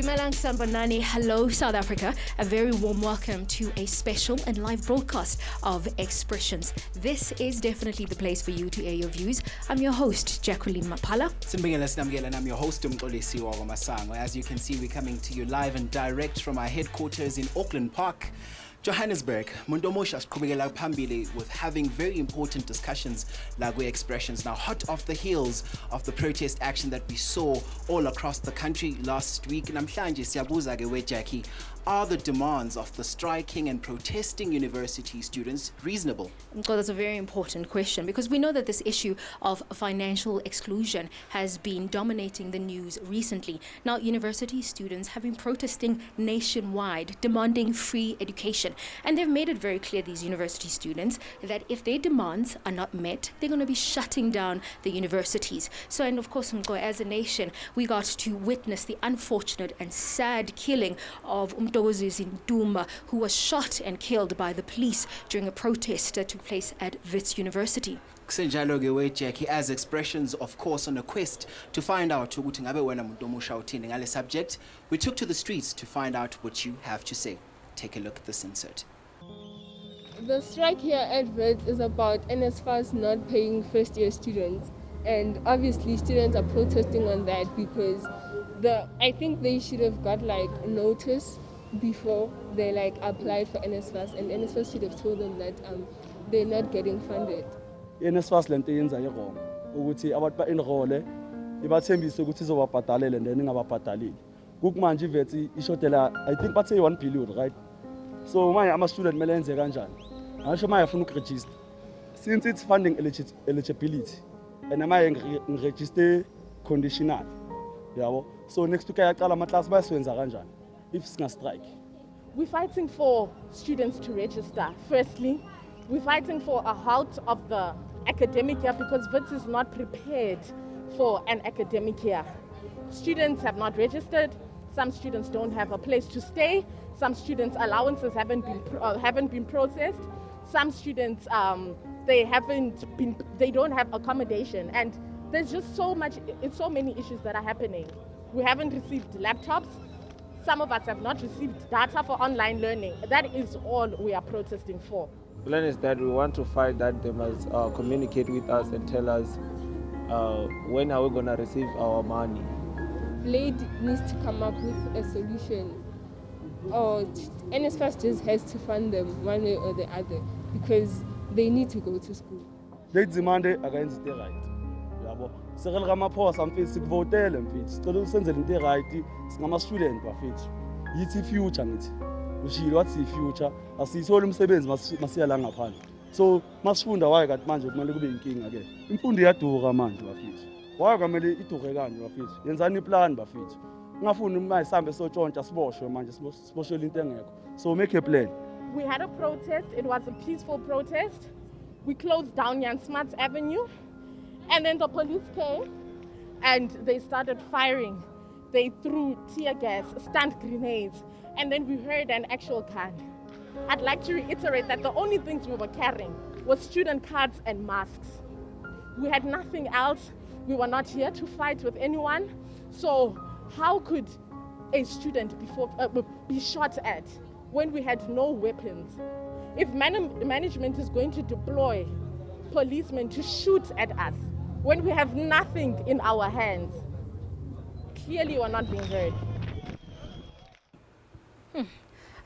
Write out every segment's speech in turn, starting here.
Dumelang Sanbonani, hello South Africa. A very warm welcome to a special and live broadcast of Expressions. This is definitely the place for you to air your views. I'm your host, Jacqueline Mapala. And I'm your host, Umxolisiwa Masango. As you can see, we're coming to you live and direct from our headquarters in Auckland Park, Johannesburg. Mundomosha siqhubekela phambili with having very important discussions like Expressions. Now, hot off the heels of the protest action that we saw all across the country last week. Namhlanje siyabuza ke Jackie, are the demands of the striking and protesting university students reasonable? Well, that's a very important question because we know that this issue of financial exclusion has been dominating the news recently. Now, university students have been protesting nationwide, demanding free education. And they've made it very clear, these university students, that if their demands are not met, they're going to be shutting down the universities. So, and of course, as a nation, we got to witness the unfortunate and sad killing of Zinduma, who was shot and killed by the police during a protest that took place at Wits University. Jackie, as Expressions, of course, on a quest to find out ukuthi ngabe wena muntu omusha uthini ngale subject, we took to the streets to find out what you have to say. Take a look at this insert. The strike here at Wits is about NSFAS not paying first-year students, and obviously students are protesting on that because I think they should have got notice before they applied for NSFAS, and NSFAS should have told them that they're not getting funded. NSFAS lento yenza wrong ukuthi abantu ba-enroll ibathembise ukuthi izobabhadalela and then ingababhadaleli. Kukumanje iVets ishotela, I think bathe 1 billion, right? So manje ama-student kumele enze kanjani? Ngisho manje afuna ukuregister. Since it's funding eligibility and manje ngiregister conditional. Yabo. So next week ayaqala ama-class bayaswenza kanjani if singa-strike? We're fighting for students to register. Firstly, we're fighting for a halt of the academic year because Wits is not prepared for an academic year. Students have not registered. Some students don't have a place to stay. Some students' allowances haven't been processed. Some students they don't have accommodation, and there's just so many issues that are happening. We haven't received laptops. Some of us have not received data for online learning. That is all we are protesting for. The plan is that we want to fight that they must communicate with us and tell us when are we going to receive our money. Blade needs to come up with a solution, or NSFAS just has to fund them one way or the other because they need to go to school. They demand against the right. Yabo. Sekele Ramaphosa mfethu sikuvotele mfethu. Sicela usenzele into right singama-student bafethu. Yithi future ngithi. Ushilo wathi future asiyitholi umsebenzi masiya la ngaphandle. So masifunda waye kanti manje kumele kube inkinga ke. Imfundo iyadura manje bafethu. Waye kwamele idure kanje bafethu. Yenzani iplan bafethu. Ngafuni manje sihambe sotshontsha siboshwe manje siboshwe into engekho. So make a plan. We had a protest. It was a peaceful protest. We closed down Jan Smuts Avenue, and then the police came and they started firing. They threw tear gas, stun grenades, and then we heard an actual gun. I'd like to reiterate that the only things we were carrying was student cards and masks. We had nothing else. We were not here to fight with anyone. So how could a student be shot at when we had no weapons? If management is going to deploy policemen to shoot at us when we have nothing in our hands, clearly we're not being heard.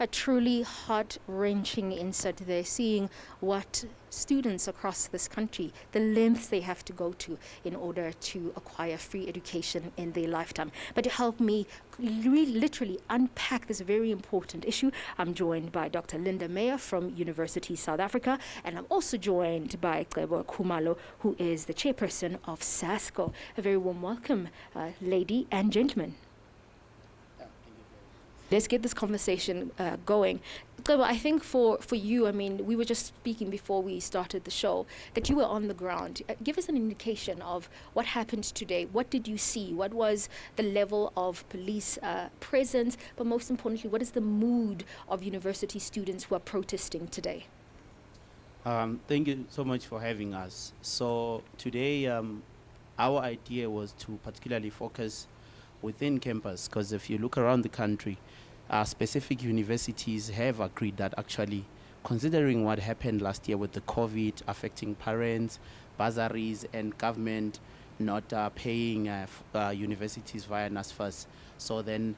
A truly heart-wrenching insert there, seeing what students across this country, the lengths they have to go to in order to acquire free education in their lifetime. But to help me literally unpack this very important issue, I'm joined by Dr. Linda Meyer from University South Africa, and I'm also joined by Cebo Khumalo, who is the chairperson of SASCO. A very warm welcome, lady and gentlemen. Let's get this conversation going. Cebo, I think for you, I mean, we were just speaking before we started the show that you were on the ground. Give us an indication of what happened today. What did you see? What was the level of police presence? But most importantly, what is the mood of university students who are protesting today? Thank you so much for having us. So today, our idea was to particularly focus within campus, because if you look around the country, specific universities have agreed that actually, considering what happened last year with the COVID affecting parents, bursaries, and government not paying universities via NSFAS, so then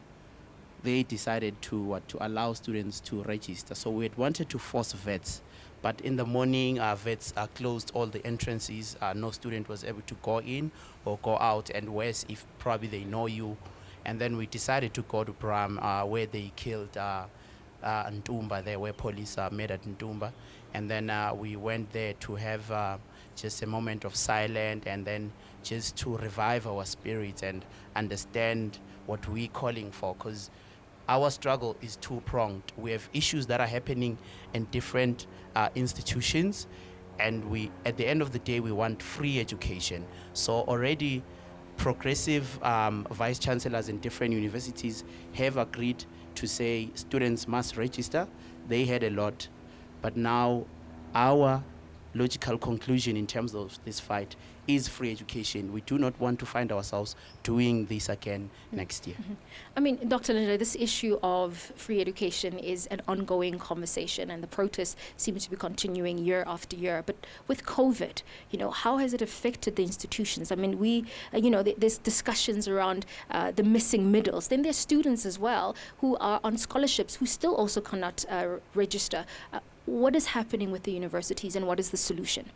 they decided to allow students to register. So we had wanted to force vets, but in the morning, vets closed all the entrances. No student was able to go in or go out, and worse, if probably they know you. And then we decided to go to Bram, where they killed Ntumba there, where police met at Ntumba. And then we went there to have just a moment of silence, and then just to revive our spirits and understand what we're calling for, because our struggle is two-pronged. We have issues that are happening in different institutions, and we, at the end of the day, we want free education. So already progressive vice chancellors in different universities have agreed to say students must register. They had a lot, but now our logical conclusion in terms of this fight is free education. We do not want to find ourselves doing this again next year. I mean, Dr. Linda, this issue of free education is an ongoing conversation, and the protests seem to be continuing year after year. But with COVID, how has it affected the institutions? I mean, there's discussions around the missing middles. Then there's students as well who are on scholarships who still also cannot register. What is happening with the universities, and what is the solution?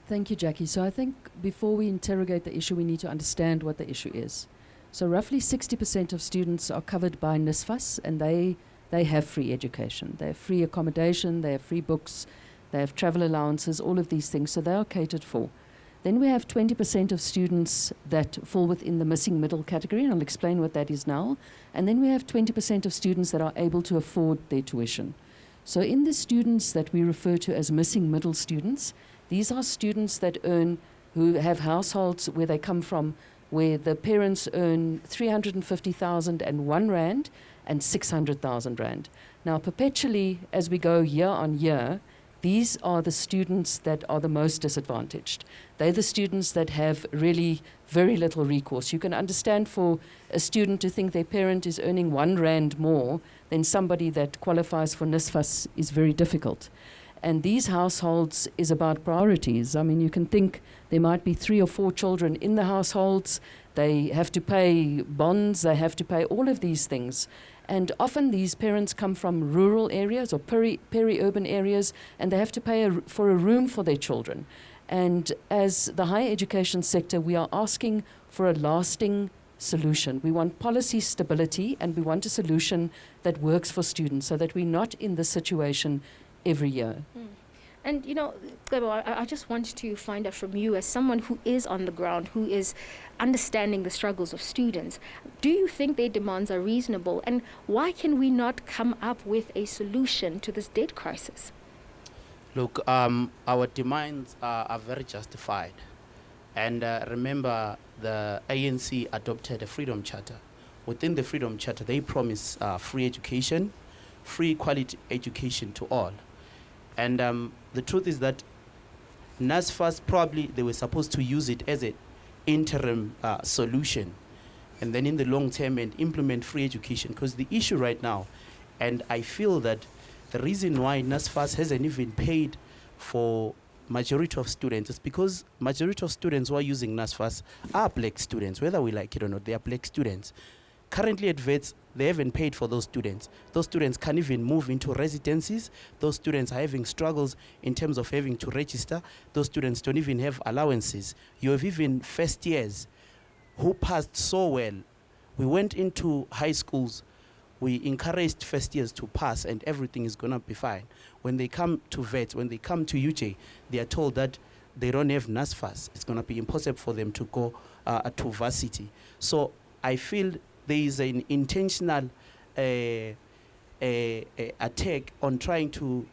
Thank you, Jackie. So I think before we interrogate the issue, we need to understand what the issue is. So roughly 60% of students are covered by NSFAS, and they have free education. They have free accommodation, they have free books, they have travel allowances, all of these things. So they are catered for. Then we have 20% of students that fall within the missing middle category, and I'll explain what that is now. And then we have 20% of students that are able to afford their tuition. So in the students that we refer to as missing middle students, these are students that who have households where they come from, where the parents earn 350,001 Rand and 600,000 Rand. Now, perpetually, as we go year on year, these are the students that are the most disadvantaged. They're the students that have really very little recourse. You can understand for a student to think their parent is earning 1 Rand more than somebody that qualifies for NSFAS is very difficult. And these households is about priorities. I mean, you can think there might be 3 or 4 children in the households. They have to pay bonds. They have to pay all of these things. And often these parents come from rural areas or peri-urban areas, and they have to pay for a room for their children. And as the higher education sector, we are asking for a lasting solution. We want policy stability, and we want a solution that works for students so that we're not in this situation every year. And, Glebo, I just want to find out from you, as someone who is on the ground, who is understanding the struggles of students, do you think their demands are reasonable? And why can we not come up with a solution to this debt crisis? Look, our demands are very justified. And remember, the ANC adopted a Freedom Charter. Within the Freedom Charter, they promise free education, free quality education to all. And the truth is that NSFAS, probably they were supposed to use it as an interim solution, and then in the long term and implement free education. Because the issue right now, and I feel that the reason why NSFAS hasn't even paid for majority of students is because majority of students who are using NSFAS are black students, whether we like it or not. They are black students. Currently at VETS, they haven't paid for those students. Those students can't even move into residencies. Those students are having struggles in terms of having to register. Those students don't even have allowances. You have even first years who passed so well. We went into high schools. We encouraged first years to pass, and everything is going to be fine. When they come to VETS, when they come to UJ, they are told that they don't have NSFAS. It's going to be impossible for them to go to varsity. So I feel there is an intentional attack on trying to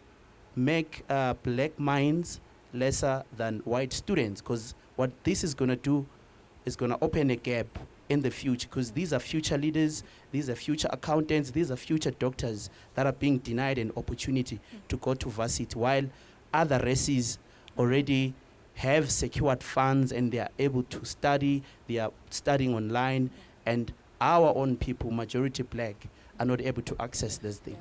make black minds lesser than white students, because what this is going to do is going to open a gap in the future, because these are future leaders, these are future accountants, these are future doctors that are being denied an opportunity to go to varsity, while other races already have secured funds and they are able to study, they are studying online, and our own people, majority black, are not able to access this thing.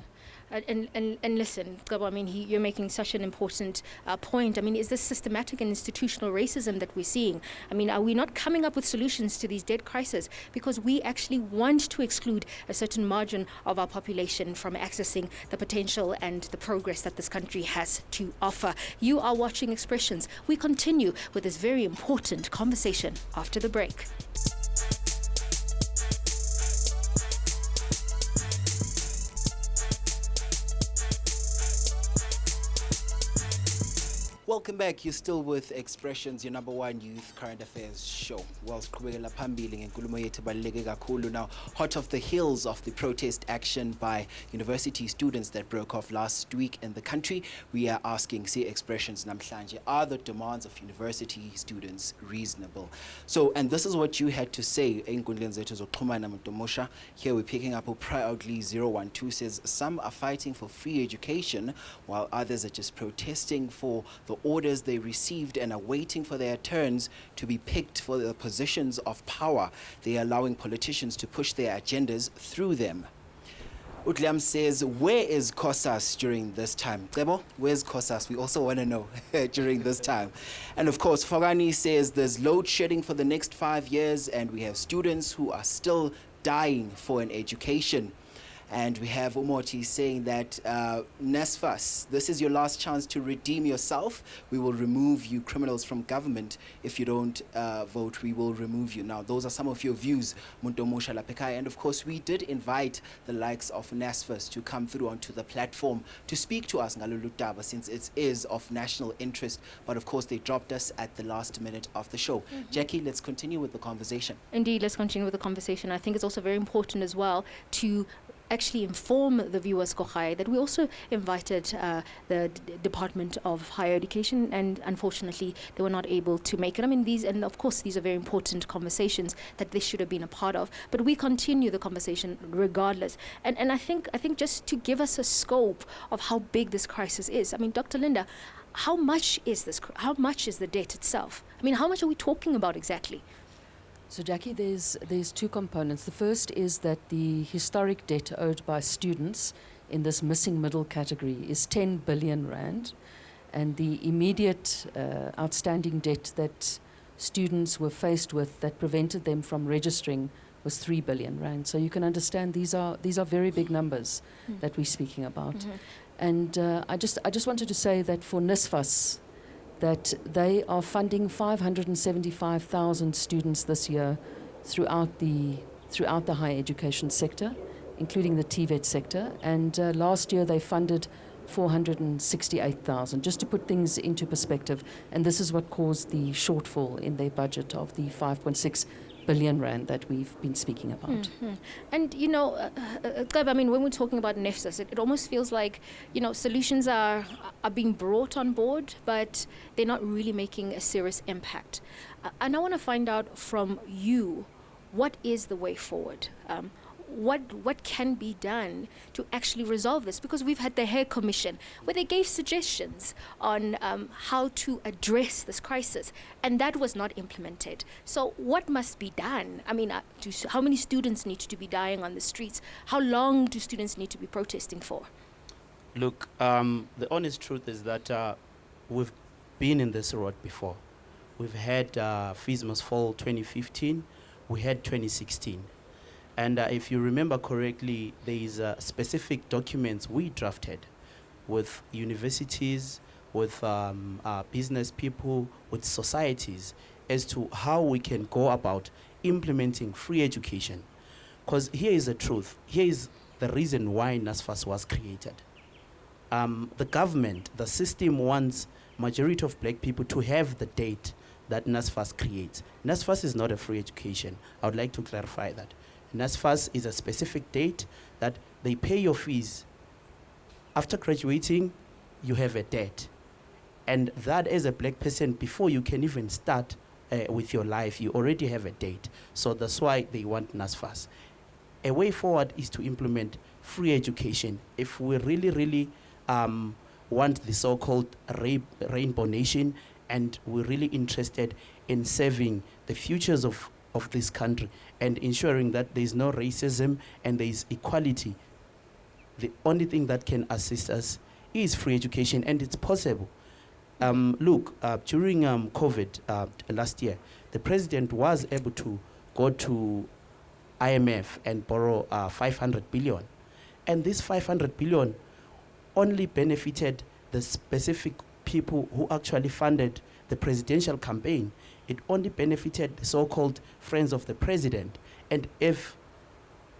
And listen, Gabo, I mean, you're making such an important point. I mean, is this systematic and institutional racism that we're seeing? I mean, are we not coming up with solutions to these debt crises because we actually want to exclude a certain margin of our population from accessing the potential and the progress that this country has to offer? You are watching Expressions. We continue with this very important conversation after the break. Welcome back. You're still with Expressions, your number one youth current affairs show. Well, siqhubekela phambili ngenkulumo yethu ebaluleke kakhulu. Now, hot off the heels of the protest action by university students that broke off last week in the country, we are asking, see Expressions namhlanje, are the demands of university students reasonable? So, and this is what you had to say. Here we're picking up proudly 012 says some are fighting for free education while others are just protesting for the orders they received and are waiting for their turns to be picked for the positions of power. They are allowing politicians to push their agendas through them. Utliam says, where is COSAS during this time? Cebo, where's COSAS? We also want to know during this time. And of course, Fogani says there's load shedding for the next 5 years and we have students who are still dying for an education. And we have Umoti saying that NSFAS, this is your last chance to redeem yourself. We will remove you criminals from government. If you don't vote, we will remove you. Now, those are some of your views, Muntomosha Lapekai. And of course, we did invite the likes of NSFAS to come through onto the platform to speak to us, Ngalulutaba, since it is of national interest. But of course, they dropped us at the last minute of the show. Jackie, let's continue with the conversation. Indeed, let's continue with the conversation. I think it's also very important as well to actually inform the viewers, Kochai, that we also invited the Department of Higher Education, and unfortunately they were not able to make it. I mean, these are very important conversations that they should have been a part of, but we continue the conversation regardless. And I think just to give us a scope of how big this crisis is. I mean, Dr. Linda, how much is this? How much is the debt itself? I mean, how much are we talking about exactly? So, Jackie, there's two components. The first is that the historic debt owed by students in this missing middle category is 10 billion rand, and the immediate outstanding debt that students were faced with that prevented them from registering was 3 billion rand. So you can understand these are very big numbers that we're speaking about. And I just wanted to say that for NSFAS, that they are funding 575,000 students this year throughout the higher education sector, including the TVET sector. And last year they funded 468,000, just to put things into perspective. And this is what caused the shortfall in their budget of the 5.6 billion rand that we've been speaking about. And, you know, I mean, when we're talking about NSFAS, it almost feels like, you know, solutions are being brought on board, but they're not really making a serious impact. And I want to find out from you, what is the way forward? What can be done to actually resolve this? Because we've had the Hare Commission where they gave suggestions on how to address this crisis, and that was not implemented. So what must be done? I mean, how many students need to be dying on the streets? How long do students need to be protesting for? Look, the honest truth is that we've been in this road before. We've had Fees Must Fall 2015, we had 2016. And if you remember correctly, there is specific documents we drafted with universities, with business people, with societies, as to how we can go about implementing free education. Because here is the truth. Here is the reason why NSFAS was created. The government, the system wants majority of black people to have the date that NSFAS creates. NSFAS is not a free education. I would like to clarify that. NSFAS is a specific date that they pay your fees. After graduating, you have a debt. And that as a black person, before you can even start with your life, you already have a date. So that's why they want NSFAS. A way forward is to implement free education. If we really want the so-called rainbow nation, and we're really interested in saving the futures of of this country and ensuring that there is no racism and there is equality, the only thing that can assist us is free education, and it's possible. Look, during COVID last year, the president was able to go to IMF and borrow 500 billion. And this 500 billion only benefited the specific people who actually funded the presidential campaign. It only benefited the so-called friends of the president. And if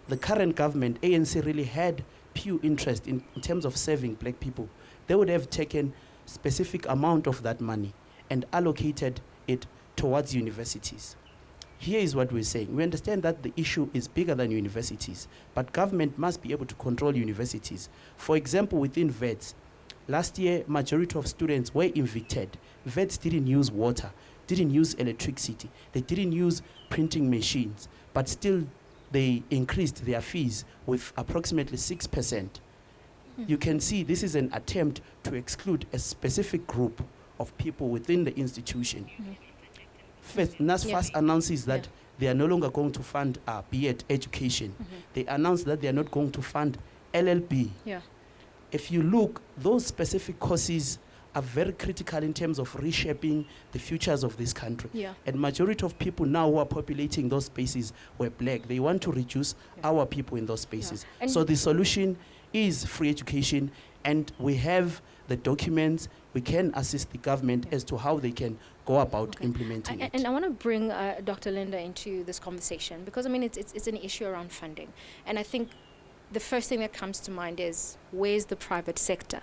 the current government, ANC, really had pure interest in terms of serving black people, they would have taken specific amount of that money and allocated it towards universities. Here is what we're saying. We understand that the issue is bigger than universities, but government must be able to control universities. For example, within VETs, last year, majority of students were evicted. VETs didn't use water, didn't use electricity, they didn't use printing machines, but still they increased their fees with approximately 6%. You can see this is an attempt to exclude a specific group of people within the institution. First, NSFAS announces that they are no longer going to fund B.Ed education. They announced that they are not going to fund LLB. If you look, those specific courses are very critical in terms of reshaping the futures of this country. And majority of people now who are populating those spaces were black. They want to reduce our people in those spaces. So the solution is free education, and we have the documents. We can assist the government as to how they can go about implementing it. And I want to bring Dr. Linda into this conversation, because I mean it's an issue around funding, and I think the first thing that comes to mind is, where's the private sector?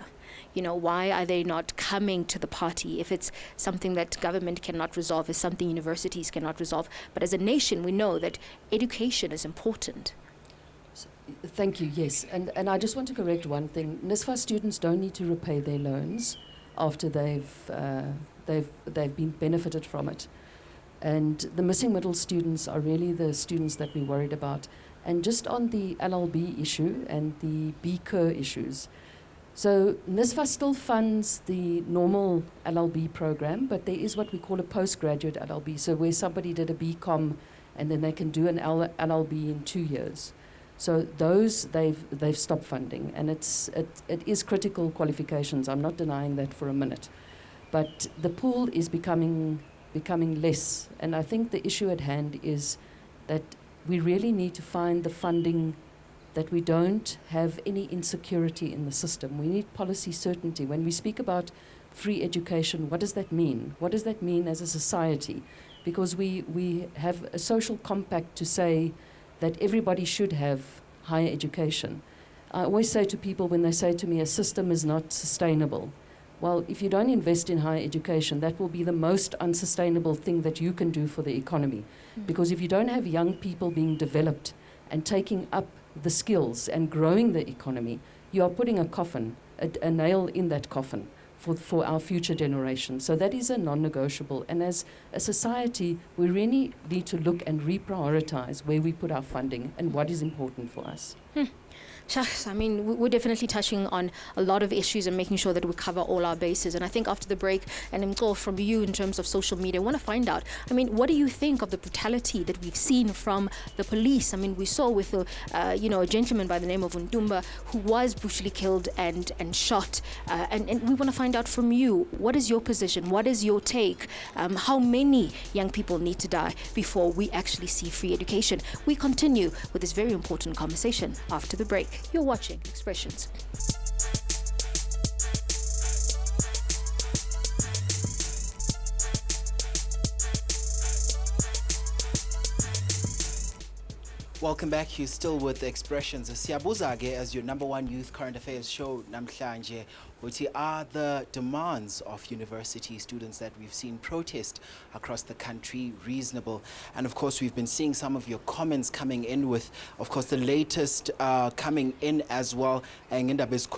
You know, why are they not coming to the party if it's something that government cannot resolve, is something universities cannot resolve? But as a nation, we know that education is important. Thank you, yes. And I just want to correct one thing. NSFAS students don't need to repay their loans after they've been benefited from it. And the missing middle students are really the students that we're worried about. And just on the LLB issue and the B-Cur issues, so NSFAS still funds the normal LLB program, but there is what we call a postgraduate LLB, so where somebody did a BCom and then they can do an LLB in 2 years. So those they've stopped funding, and it is critical qualifications. I'm not denying that for a minute, but the pool is becoming less, and I think the issue at hand is that we really need to find the funding that we don't have any insecurity in the system. We need policy certainty. When we speak about free education, what does that mean? What does that mean as a society? Because we have a social compact to say that everybody should have higher education. I always say to people when they say to me, a system is not sustainable. Well, if you don't invest in higher education, that will be the most unsustainable thing that you can do for the economy. Because if you don't have young people being developed and taking up the skills and growing the economy, you are putting a nail in that coffin for our future generations. So that is a non-negotiable. And as a society, we really need to look and reprioritize where we put our funding and what is important for us. Shucks, I mean, we're definitely touching on a lot of issues and making sure that we cover all our bases. And I think after the break, and Mko, from you in terms of social media, I want to find out, I mean, what do you think of the brutality that we've seen from the police? I mean, we saw with a gentleman by the name of Undumba who was brutally killed and shot. And we want to find out from you, what is your position? What is your take? How many young people need to die before we actually see free education? We continue with this very important conversation after the break. You're watching Expressions. Welcome back. You're still with Expressions. Siyabuzage as your #1 youth current affairs show namhlanje. What are the demands of university students that we've seen protest across the country reasonable? And of course, we've been seeing some of your comments coming in with, of course, the latest coming in as well. Last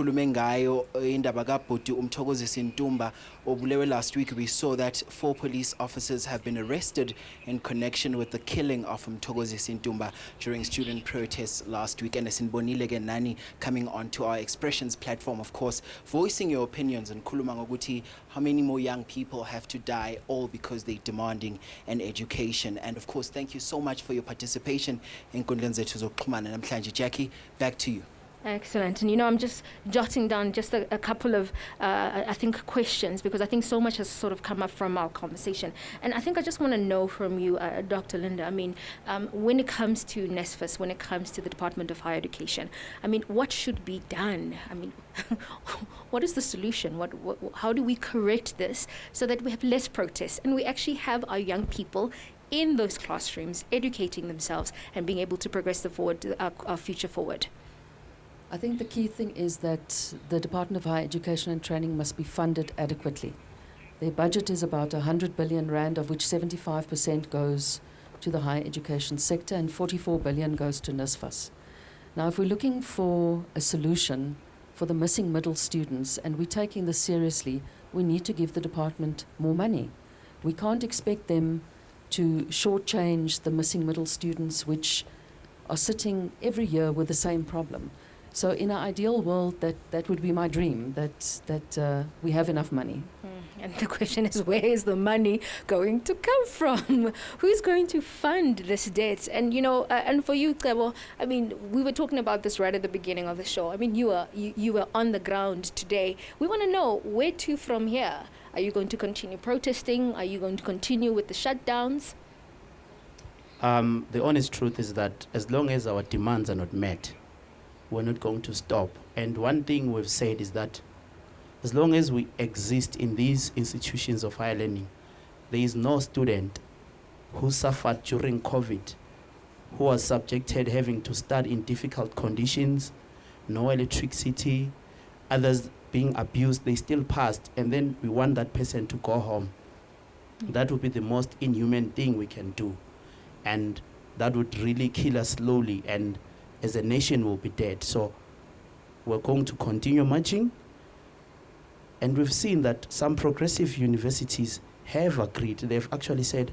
week, we saw that 4 police officers have been arrested in connection with the killing of Mthokozi Sintumba during student protests last week. And Sinbonile Genani coming onto our Expressions platform, of course, voicing voicing your opinions and khuluma ngokuthi how many more young people have to die all because they're demanding an education. And of course, thank you so much for your participation in Nkundleni Zethu Zokuxhumana namhlanje. Jackie, back to you. Excellent. And I'm just jotting down just a couple of, I think, questions, because I think so much has sort of come up from our conversation. And I think I just want to know from you, Dr. Linda, I mean, when it comes to NSFAS, when it comes to the Department of Higher Education, I mean, what should be done? I mean, what is the solution? How do we correct this so that we have less protests and we actually have our young people in those classrooms educating themselves and being able to progress our future forward? I think the key thing is that the Department of Higher Education and Training must be funded adequately. Their budget is about 100 billion rand, of which 75% goes to the higher education sector and 44 billion goes to NSFAS. Now, if we're looking for a solution for the missing middle students and we're taking this seriously, we need to give the department more money. We can't expect them to shortchange the missing middle students, which are sitting every year with the same problem. So in an ideal world, that would be my dream, that we have enough money. And the question is, where is the money going to come from? Who's going to fund this debt? And, and for you, Cebo, I mean, we were talking about this right at the beginning of the show. I mean, you were on the ground today. We want to know, where to from here? Are you going to continue protesting? Are you going to continue with the shutdowns? The honest truth is that as long as our demands are not met, we're not going to stop. And one thing we've said is that as long as we exist in these institutions of higher learning, there is no student who suffered during COVID, who was subjected having to study in difficult conditions, no electricity, others being abused, they still passed, and then we want that person to go home. That would be the most inhuman thing we can do. And that would really kill us slowly, and as a nation will be dead. So we're going to continue marching. And we've seen that some progressive universities have agreed. They've actually said,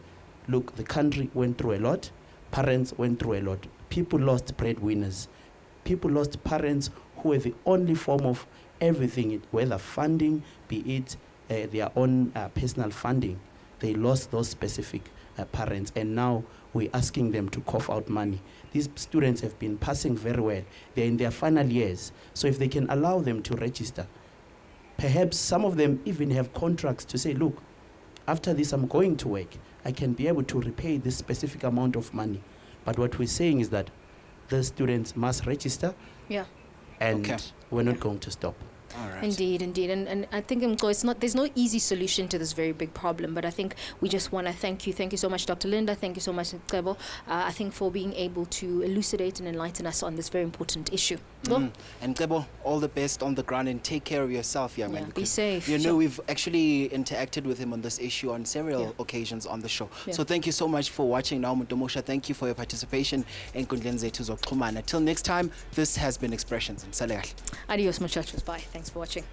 look, the country went through a lot. Parents went through a lot. People lost breadwinners. People lost parents who were the only form of everything, whether funding, be it their own personal funding. They lost those specific parents. And now we're asking them to cough out money. These students have been passing very well. They're in their final years. So if they can allow them to register, perhaps some of them even have contracts to say, look, after this I'm going to work. I can be able to repay this specific amount of money. But what we're saying is that the students must register. Yeah. And we're not going to stop. All right. Indeed. And I think there's no easy solution to this very big problem, but I think we just want to thank you so much, Dr. Linda, thank you so much, Cebo, I think, for being able to elucidate and enlighten us on this very important issue. And Cebo, all the best on the ground, and take care of yourself, young man. Be safe. We've actually interacted with him on this issue on several occasions on the show. So thank you so much for watching. Now, Mundomosha, thank you for your participation in Nkundleni Zethu Zokuxhumana. Until next time, this has been Expressions in Saleh. Adios, muchachos. Bye. Thanks for watching.